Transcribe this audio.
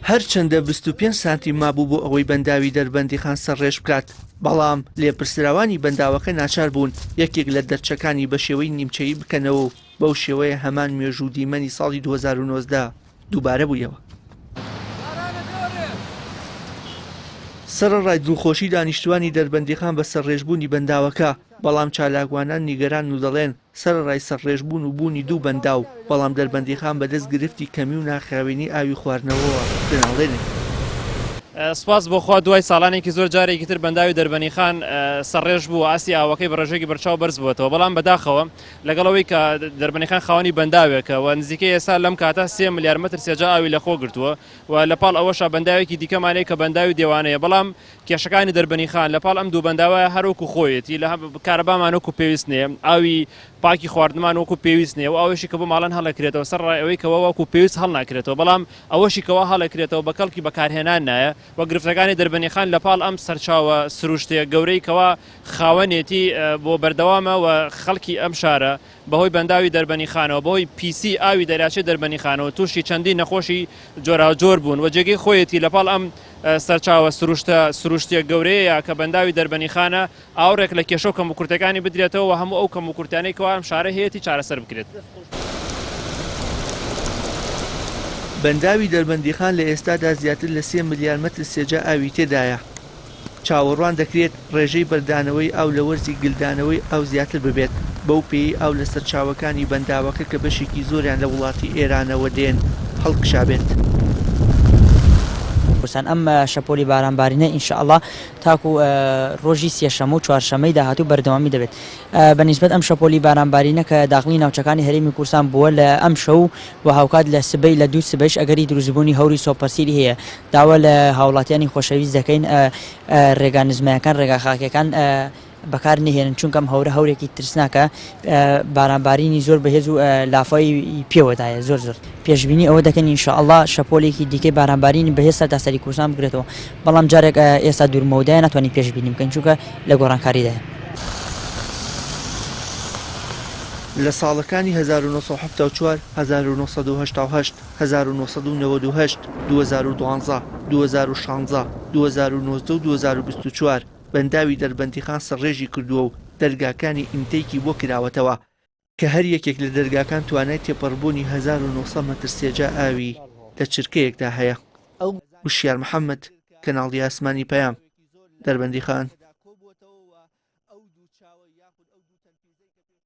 هەرچەندە 25 سانتیم مابوو بۆ ئەوەی بەنداوی دەربەندیخان سەرڕێژ بکات، بەڵام لێپرسراوانی بەنداوەکە ناچار بوون یەکێک لە دەرچەکانی بە شێوەی نیمچەیی بکەنەوە و بەو شێوەیە هەمان مێژوو دیمەنی ساڵی 2019 دووبارە بوویەوە. سەرەڕای دڵخۆشی دانیشتوانی دەربەندیخان بە سەرڕێژبوونی بەنداوەکە، بەڵام چالاکوانان نیگەران و دەڵێن سەرەڕای سەرڕێژبوون و بوونی دوو بەنداو، بەڵام دەربەندیخان بەدەست گرفتی کەمی و ناخراوێنی ئاوی خواردنەوەوە پێناڵێنێ. سپاس بۆ خوا دوای ساڵانێکی زۆر جارێکی تر بەنداوی دەربەنیخان سەرڕێژ بوو ئاسی ئاوەکەی بە ڕێژێکی بەرچاو بەرز بووەتەوە، بەڵام بەداخەوە لەگەڵەوەی کە دەربەنیخان خاوەنی بەنداوێکەوە نزیکەی ئێستا لەم کاتە 3 ملیار مەتر سێجا ئاوی لەخۆ گرتووە و لەپاڵ ئەوەشە بەنداوێکی دیکەمانەیە کە بەنداوی دێوانەیە، بەڵام کێشەکانی دەربەنیخان لەپاڵ ئەم دوو بەنداوە هەروەکو خۆیەتی لە کارەبامان وەکو پێویست نیە، ئاوی پاکی خواردنمان وەکو پێویست نیە و ئەوەشی کە بۆ ماڵەن هەڵەکرێتەوە سەرڕای ئەوەی کەەوە وەکو پێویست هەڵ ناکرێتەوە، بەڵام ئەوەشی کەەوە هەڵەکرێتەوە بە کەڵکی بەکارهێنان نایە و گرفتەکانی دەربەنیخان لەپاڵ ئەم سەرچاوە سروشتەیە گەورەی کەوا خاوەنێتی بۆ بەردەوامە و خەڵکی ئەم شارە بەهۆی بەنداوی دەربەنیخانەوە بەهۆی پیسی ئاوی دەریاچەی دەربەنیخانەوە تووشی چەندی نەخۆشی جۆراوجۆر بوون و جێگەی خۆیەتی لەپاڵ ئەم سەرچاوە سروشتیە گەورەیە کە بەنداوی دەربەنیخانە ئاورێک لە کێشە و کەموکورتەکانی بدرێتەوە و هەموو ئەو کەموکورتانەی کەوا ئەم شارە هەیەی چارەسەر بکرێت. بەنداوی دەربەندیخان لە ئێستادا زیاتر لە 3 ملیار مەتر سێجا ئاوی تێدایە. چاوەڕوان دەکرێت ڕێژەی بەردانەوەی ئاو لە وەرزی گلدانەوەی ئاو زیاتر ببێت، بەو پێی ئاو لە سەرچاوەکانی بەنداوەکە کە بەشێکی زۆریان لە وڵاتی ئێرانەوە دێن هەڵکشابێت. ئەم شەپۆلی بارانبارینە ئینشاءڵڵا تاکو ڕۆژی سێشەمە و چوارشەمەی داهاتوو بەردەوامی دەبێت. بەنسبەت ئەم شەپۆلی بارانبارینە کە داخلی ناوچەکانی هەرێمی کوردستان بووە لە ئەم شەو و هاوکات لە سبەی لە 2 سبەیش ئەگەری دروستبوونی هەوری سۆپەرسیری هەیە، داوا لە هاوڵاتیانی خۆشەویست دەکەین ڕێگا نزمەکان ڕێگا خاکەکان بەکار نهێنن، چونکەم هەورێکی ترسناکە بارانبارینی زۆر بەهێز و لافای پێوەدایە زۆر پێشبینی ئەوە دەکەن ئینشاءڵڵا شەپۆلێکی دیکەی بارانبارینی بەهێستا تا سەری کوردستان بگرێتەوە، بەڵام جارێک ئێستا دوورمەودایە ناتوانین پێشبینی بکەین چونکە لە گۆڕانکاریدایە. لە ساڵەکانی 1974 1988 1998 2012 2016 2019 و 2024 بەنداوی دەربەندیخان سەرڕێژی کردووە و دەرگاکانی ئینتەیکی بۆ کراوەتەوە کە هەر یەکێک لە دەرگاکان توانای تێپەڕبوونی 1900 مەتر سێجا ئاوی لە چرکەیەکدا هەیە. وشیار محەممەد، کەناڵی ئاسمانی پەیام، دەربەندیخان.